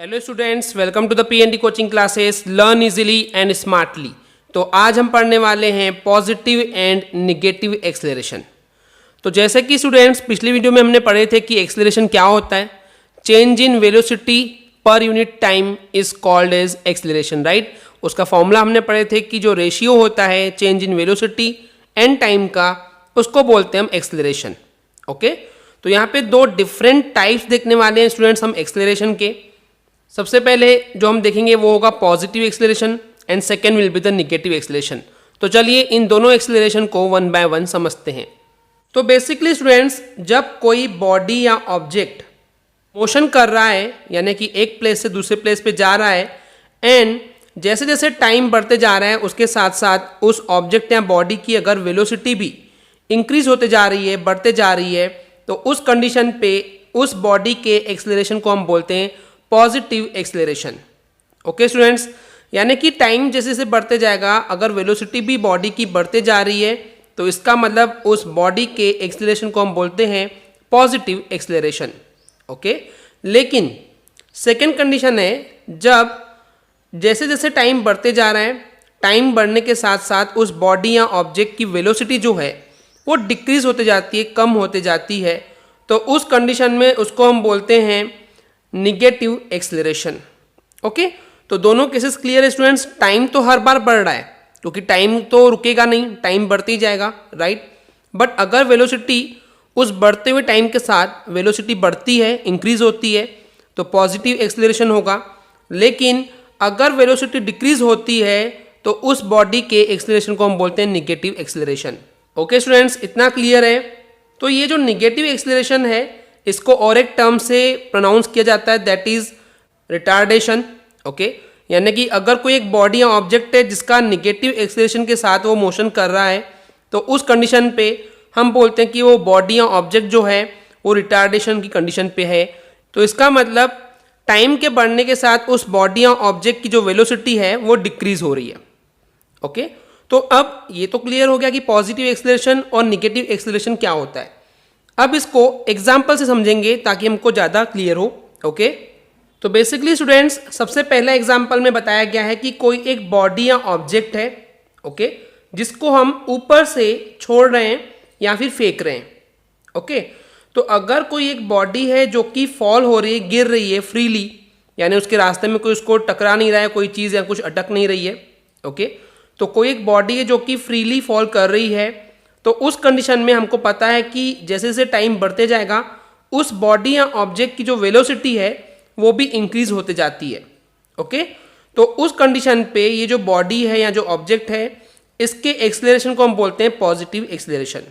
Hello students, welcome to the PND coaching classes learn easily and smartly. तो आज हम पढ़ने वाले हैं पॉजिटिव एंड नेगेटिव एक्सेलरेशन। तो जैसे कि स्टूडेंट्स पिछली वीडियो में हमने पढ़े थे कि एक्सेलरेशन क्या होता है। Change in velocity per unit time is called as acceleration, right. उसका फॉर्मूला हमने पढ़े थे कि जो रेशियो होता है change in velocity and time का, उसको बोलते हैं हम एक्सेलरेशन। ओके, तो यहाँ पे दो डिफरेंट टाइप्स देखने वाले हैं स्टूडेंट्स हम एक्सेलरेशन के। सबसे पहले जो हम देखेंगे वो होगा positive acceleration and second will be the negative acceleration. तो चलिए इन दोनों एक्सेलरेशन को वन बाय वन समझते हैं। तो बेसिकली स्टूडेंट्स, जब कोई बॉडी या ऑब्जेक्ट मोशन कर रहा है, यानी कि एक प्लेस से दूसरे प्लेस पे जा रहा है, एंड जैसे जैसे टाइम बढ़ते जा रहा है उसके साथ साथ उस ऑब्जेक्ट या बॉडी की अगर वेलोसिटी भी इंक्रीज होते जा रही है, बढ़ते जा रही है, तो उस कंडीशन पे उस बॉडी के एक्सेलरेशन को हम बोलते हैं पॉजिटिव एक्सेलरेशन। ओके स्टूडेंट्स, यानी कि टाइम जैसे जैसे बढ़ते जाएगा, अगर वेलोसिटी भी बॉडी की बढ़ते जा रही है तो इसका मतलब उस बॉडी के एक्सेलरेशन को हम बोलते हैं पॉजिटिव एक्सेलरेशन। ओके, लेकिन सेकेंड कंडीशन है जब जैसे जैसे टाइम बढ़ते जा रहा है, टाइम बढ़ने के साथ साथ उस बॉडी या ऑब्जेक्ट की वेलोसिटी जो है वो डिक्रीज होते जाती है, कम होते जाती है, तो उस कंडीशन में उसको हम बोलते हैं निगेटिव एक्सेलरेशन। ओके, तो दोनों केसेस क्लियर है स्टूडेंट्स। टाइम तो हर बार बढ़ रहा है क्योंकि टाइम तो रुकेगा नहीं, टाइम बढ़ते ही जाएगा, राइट। बट अगर वेलोसिटी उस बढ़ते हुए टाइम के साथ वेलोसिटी बढ़ती है, इंक्रीज होती है, तो पॉजिटिव एक्सेलरेशन होगा। लेकिन अगर वेलोसिटी डिक्रीज होती है तो उस बॉडी के एक्सेलरेशन को हम बोलते हैं निगेटिव एक्सेलरेशन। ओके स्टूडेंट्स, इतना क्लियर है। तो ये जो निगेटिव एक्सेलरेशन है इसको और एक टर्म से प्रोनाउंस किया जाता है, दैट इज रिटार्डेशन। ओके, यानी कि अगर कोई एक बॉडी या ऑब्जेक्ट है जिसका निगेटिव एक्सेलरेशन के साथ वो मोशन कर रहा है, तो उस कंडीशन पे हम बोलते हैं कि वो बॉडी या ऑब्जेक्ट जो है वो रिटार्डेशन की कंडीशन पे है। तो इसका मतलब टाइम के बढ़ने के साथ उस बॉडी या ऑब्जेक्ट की जो वेलोसिटी है वो डिक्रीज हो रही है। ओके, तो अब ये तो क्लियर हो गया कि पॉजिटिव एक्सेलरेशन और निगेटिव एक्सेलरेशन क्या होता है। अब इसको एग्जाम्पल से समझेंगे ताकि हमको ज़्यादा क्लियर हो। ओके, तो बेसिकली स्टूडेंट्स सबसे पहला एग्जाम्पल में बताया गया है कि कोई एक बॉडी या ऑब्जेक्ट है, ओके, जिसको हम ऊपर से छोड़ रहे हैं या फिर फेंक रहे हैं। ओके, तो अगर कोई एक बॉडी है जो कि फॉल हो रही है, गिर रही है फ्रीली, यानी उसके रास्ते में कोई उसको टकरा नहीं रहा है, कोई चीज़ या कुछ अटक नहीं रही है। ओके, तो कोई एक बॉडी है जो कि फ्रीली फॉल कर रही है, तो उस कंडीशन में हमको पता है कि जैसे जैसे टाइम बढ़ते जाएगा उस बॉडी या ऑब्जेक्ट की जो वेलोसिटी है वो भी इंक्रीज होते जाती है। ओके, तो उस कंडीशन पे ये जो बॉडी है या जो ऑब्जेक्ट है इसके एक्सेलरेशन को हम बोलते हैं पॉजिटिव एक्सेलरेशन।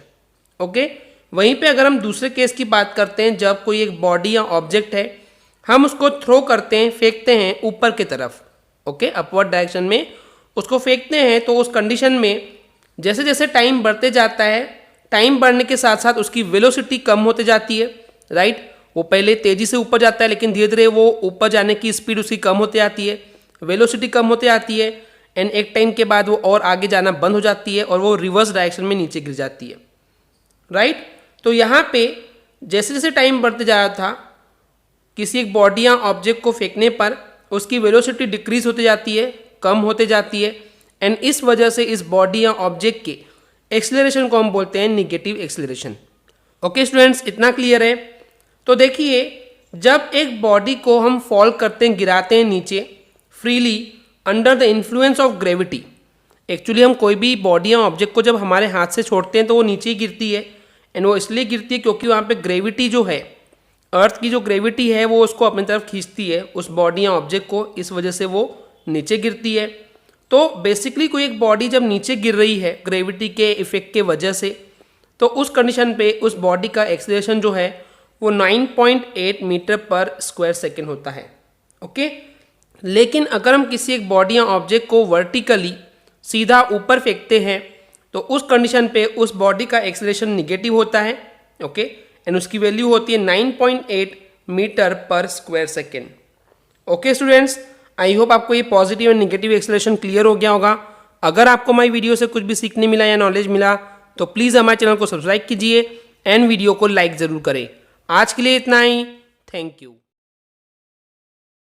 ओके, वहीं पे अगर हम दूसरे केस की बात करते हैं, जब कोई एक बॉडी या ऑब्जेक्ट है हम उसको थ्रो करते हैं, फेंकते हैं ऊपर की तरफ, ओके, अपवर्ड डायरेक्शन में उसको फेंकते हैं, तो उस कंडीशन में जैसे जैसे टाइम बढ़ते जाता है, टाइम बढ़ने के साथ साथ उसकी वेलोसिटी कम होते जाती है, राइट। वो पहले तेजी से ऊपर जाता है लेकिन धीरे धीरे वो ऊपर जाने की स्पीड उसकी कम होते जाती है, वेलोसिटी कम होते जाती है, एंड एक टाइम के बाद वो और आगे जाना बंद हो जाती है और वो रिवर्स डायरेक्शन में नीचे गिर जाती है, राइट। तो यहाँ पे जैसे जैसे टाइम बढ़ते जा रहा था, किसी एक बॉडी या ऑब्जेक्ट को फेंकने पर उसकी वेलोसिटी डिक्रीज होते जाती है, कम होते जाती है, एंड इस वजह से इस बॉडी या ऑब्जेक्ट के एक्सेलरेशन को हम बोलते हैं निगेटिव एक्सेलरेशन। ओके स्टूडेंट्स, इतना क्लियर है। तो देखिए, जब एक बॉडी को हम फॉल करते हैं, गिराते हैं नीचे freely under the influence of gravity, actually हम कोई भी बॉडी या ऑब्जेक्ट को जब हमारे हाथ से छोड़ते हैं तो वो नीचे ही गिरती है, एंड वो इसलिए गिरती है क्योंकि वहाँ पे ग्रेविटी जो है, अर्थ की जो ग्रेविटी है वो उसको अपनी तरफ खींचती है, उस बॉडी या ऑब्जेक्ट को, इस वजह से वो नीचे गिरती है। तो बेसिकली कोई एक बॉडी जब नीचे गिर रही है ग्रेविटी के इफेक्ट के वजह से, तो उस कंडीशन पे उस बॉडी का एक्सेलरेशन जो है वो 9.8 मीटर पर स्क्वायर सेकेंड होता है। ओके, लेकिन अगर हम किसी एक बॉडी या ऑब्जेक्ट को वर्टिकली सीधा ऊपर फेंकते हैं तो उस कंडीशन पे उस बॉडी का एक्सेलरेशन निगेटिव होता है। ओके, एंड उसकी वैल्यू होती है 9.8 मीटर पर square second. Okay students, I hope आपको ये positive and negative acceleration clear हो गया होगा। अगर आपको हमारी वीडियो से कुछ भी सीखने मिला या नॉलेज मिला तो प्लीज़ हमारे चैनल को सब्सक्राइब कीजिए एंड वीडियो को लाइक ज़रूर करें। आज के लिए इतना ही, थैंक यू।